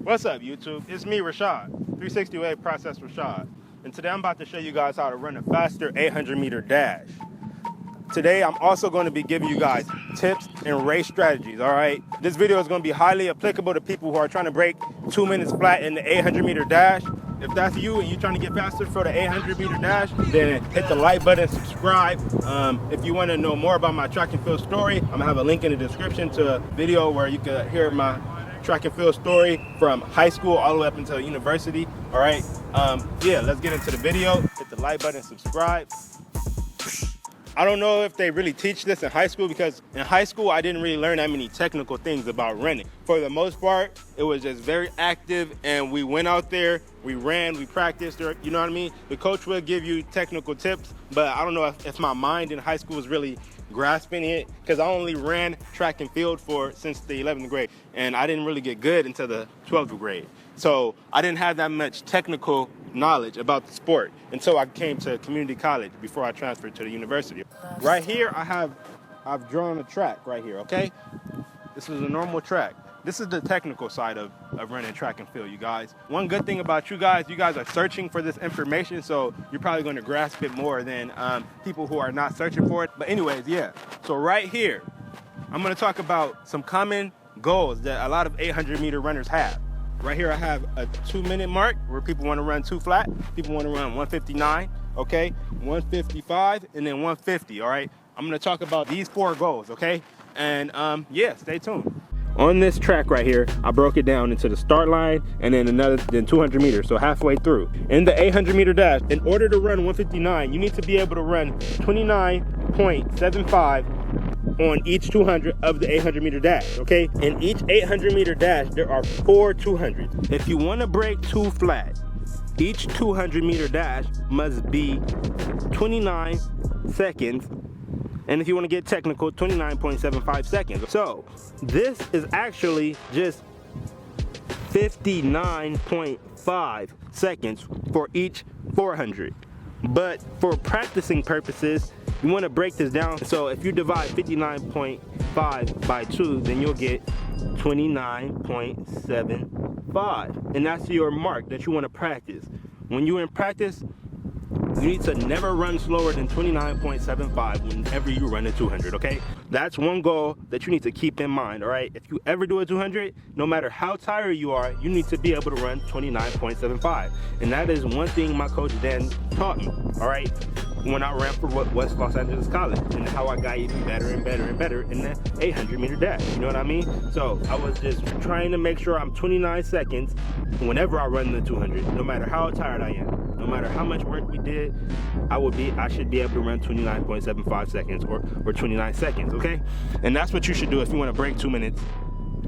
What's up, YouTube? It's me, Rashad, 360 Process Rashad. And today I'm about to show you guys how to run a faster 800-meter dash. Today I'm also going to be giving you guys tips and race strategies, all right? This video is going to be highly applicable to people who are trying to break 2 minutes flat in the 800-meter dash. If that's you and you're trying to get faster for the 800-meter dash, then hit the like button, subscribe. If you want to know more about my track and field story, I'm going to have a link in the description to a video where you can hear my track and field story from high school all the way up until university. All right, yeah, let's get into the video. Hit the like button, subscribe. I don't know if they really teach this in high school, because in high school I didn't really learn that many technical things about running. For the most part, it was just very active, and we went out there, we ran, we practiced, you know what I mean? The coach will give you technical tips, but I don't know if my mind in high school was really grasping it, because I only ran track and field since the 11th grade, and I didn't really get good until the 12th grade. So I didn't have that much technical knowledge about the sport until I came to community college before I transferred to the university. Right here, I've drawn a track right here, okay? This is a normal track. This is the technical side of running track and field, you guys. One good thing about you guys are searching for this information, so you're probably going to grasp it more than people who are not searching for it. But anyways, yeah. So right here, I'm going to talk about some common goals that a lot of 800-meter runners have. Right here, I have a 2-minute mark where people want to run 2 flat. People want to run 159, okay? 155, and then 150, all right? I'm going to talk about these 4 goals, okay? And yeah, stay tuned. On this track right here, I broke it down into the start line and then 200 meters, so halfway through. In the 800-meter dash, in order to run 159, you need to be able to run 29.75 on each 200 of the 800-meter dash, okay? In each 800-meter dash, there are 4 200s. If you want to break 2 flat, each 200-meter dash must be 29 seconds. And if you want to get technical, 29.75 seconds. So this is actually just 59.5 seconds for each 400. But for practicing purposes, you want to break this down. So if you divide 59.5 by 2, then you'll get 29.75. And that's your mark that you want to practice. When you're in practice, you need to never run slower than 29.75 whenever you run a 200, okay? That's one goal that you need to keep in mind, all right? If you ever do a 200, no matter how tired you are, you need to be able to run 29.75. And that is one thing my coach Dan taught me, all right? When I ran for West Los Angeles College, and how I got even better and better and better in the 800-meter dash, you know what I mean? So I was just trying to make sure I'm 29 seconds whenever I run the 200, no matter how tired I am. No matter how much work we did, I should be able to run 29.75 seconds or 29 seconds, okay? And that's what you should do if you want to break 2 minutes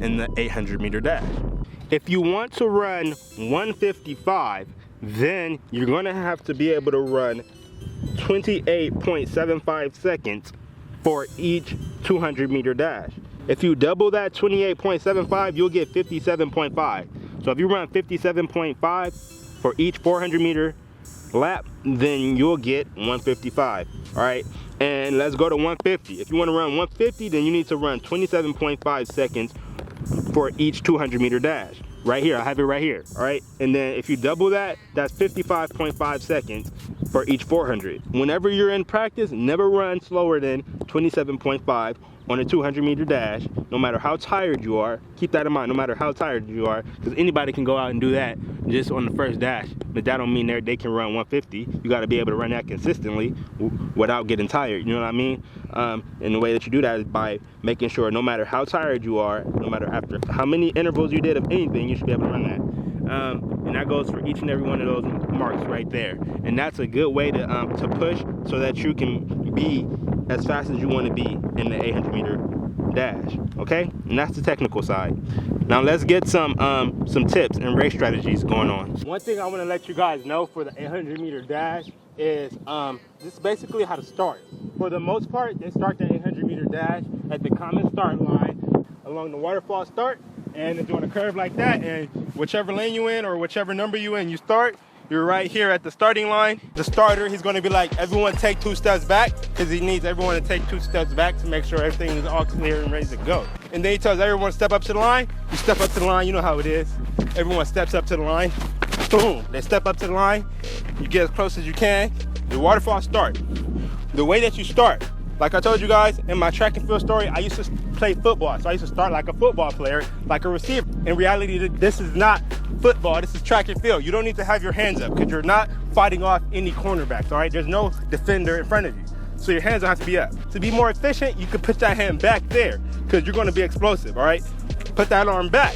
in the 800-meter dash. If you want to run 155, then you're going to have to be able to run 28.75 seconds for each 200-meter dash. If you double that 28.75, you'll get 57.5. So if you run 57.5 for each 400-meter lap, then you'll get 155. All right, and let's go to 150. If you want to run 150, then you need to run 27.5 seconds for each 200-meter dash. Right here, I have it right here, all right? And then if you double that, that's 55.5 seconds for each 400. Whenever you're in practice, never run slower than 27.5 on a 200-meter dash, no matter how tired you are. Keep that in mind, no matter how tired you are, because anybody can go out and do that just on the first dash, but that don't mean they can run 150. You got to be able to run that consistently without getting tired, you know what I mean? And the way that you do that is by making sure no matter how tired you are, no matter after how many intervals you did of anything, you should be able to run that. And that goes for each and every one of those marks right there. And that's a good way to push so that you can be as fast as you want to be in the 800-meter dash, okay? And that's the technical side. Now let's get some tips and race strategies going on. One thing I want to let you guys know for the 800-meter dash is this is basically how to start. For the most part, they start the 800-meter dash at the common start line along the Waterfall Start, and they're doing a curve like that, and whichever lane you in or whichever number you in, you start, You're right here at the starting line. The starter, he's gonna be like, everyone take 2 steps back, because he needs everyone to take 2 steps back to make sure everything is all clear and ready to go. And then he tells everyone to step up to the line. You step up to the line, you know how it is. Everyone steps up to the line. Boom, they step up to the line. You get as close as you can. The waterfall start. The way that you start, like I told you guys in my track and field story, I used to play football. So I used to start like a football player, like a receiver. In reality, this is not football, this is track and field. You don't need to have your hands up because you're not fighting off any cornerbacks, all right? There's no defender in front of you. So your hands don't have to be up. To be more efficient, you can put that hand back there because you're gonna be explosive, all right? Put that arm back.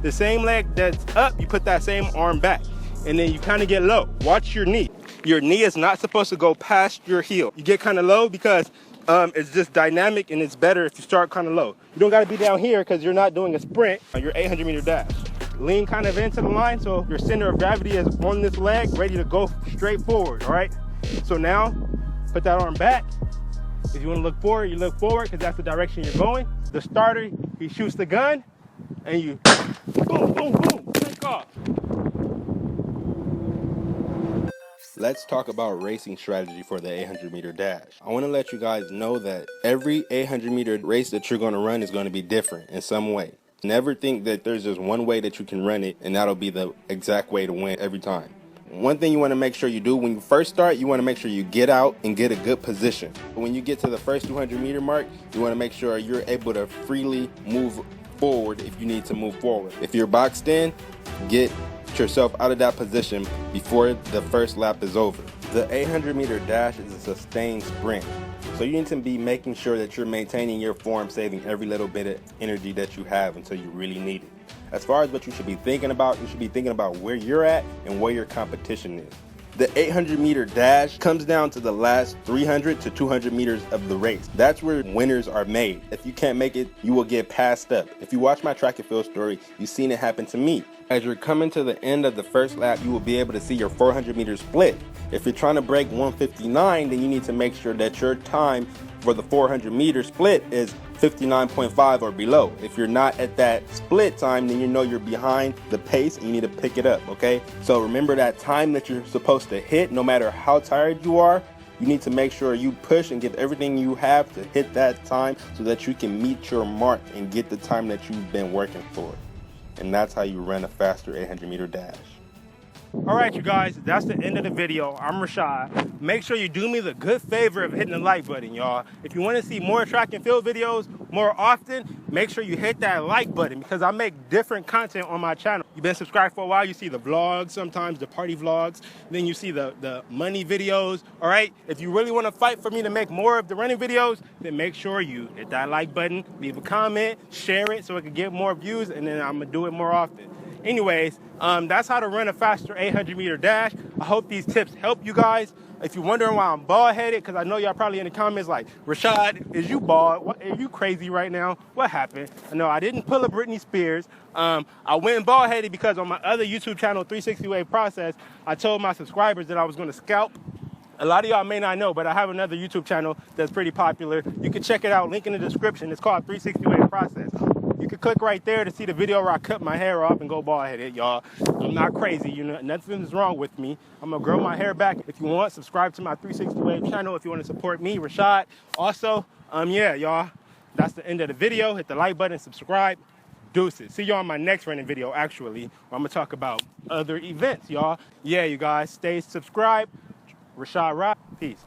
The same leg that's up, you put that same arm back. And then you kind of get low. Watch your knee. Your knee is not supposed to go past your heel. You get kind of low because it's just dynamic and it's better if you start kind of low. You don't gotta be down here because you're not doing a sprint on your 800-meter dash. Lean kind of into the line so your center of gravity is on this leg, ready to go straight forward, all right? So now, put that arm back. If you wanna look forward, you look forward because that's the direction you're going. The starter, he shoots the gun and you boom, boom, boom, take off. Let's talk about racing strategy for the 800-meter dash. I want to let you guys know that every 800-meter race that you're going to run is going to be different in some way. Never think that there's just one way that you can run it and that'll be the exact way to win every time. One thing you want to make sure you do when you first start, you want to make sure you get out and get a good position. When you get to the first 200-meter mark, you want to make sure you're able to freely move forward if you need to move forward. If you're boxed in, get yourself out of that position before the first lap is over. The 800-meter dash is a sustained sprint. So you need to be making sure that you're maintaining your form, saving every little bit of energy that you have until you really need it. As far as what you should be thinking about, you should be thinking about where you're at and where your competition is. The 800-meter dash comes down to the last 300 to 200 meters of the race. That's where winners are made. If you can't make it, you will get passed up. If you watch my track and field story, you've seen it happen to me. As you're coming to the end of the first lap, you will be able to see your 400-meter split. If you're trying to break 159, then you need to make sure that your time for the 400-meter split is 59.5 or below. If you're not at that split time, then you know you're behind the pace and you need to pick it up, okay? So remember that time that you're supposed to hit, no matter how tired you are, you need to make sure you push and give everything you have to hit that time so that you can meet your mark and get the time that you've been working for. And that's how you run a faster 800-meter dash. All right, you guys, that's the end of the video. I'm Rashad. Make sure you do me the good favor of hitting the like button, y'all. If you want to see more track and field videos more often, make sure you hit that like button because I make different content on my channel. You've been subscribed for a while, you see the vlogs, sometimes the party vlogs, then you see the money videos, all right? If you really want to fight for me to make more of the running videos, then make sure you hit that like button, leave a comment, share it so it can get more views, and then I'm going to do it more often. Anyways, that's how to run a faster 800-meter dash. I hope these tips help you guys. If you're wondering why I'm bald-headed, because I know y'all probably in the comments like, Rashad, is you bald? What, are you crazy right now? What happened? No, I didn't pull a Britney Spears. I went bald-headed because on my other YouTube channel, 360 Wave Process, I told my subscribers that I was going to scalp. A lot of y'all may not know, but I have another YouTube channel that's pretty popular. You can check it out, link in the description. It's called 360 Wave Process. You can click right there to see the video where I cut my hair off and go bald-headed, y'all. I'm not crazy, you know, nothing's wrong with me. I'm gonna grow my hair back. If you want, subscribe to my 360 Wave channel if you want to support me, Rashad. Also, yeah, y'all, that's the end of the video. Hit the like button, subscribe. Deuces. See y'all on my next running video, actually, where I'm gonna talk about other events, y'all. Yeah, you guys, stay subscribed. Rashad Rock, peace.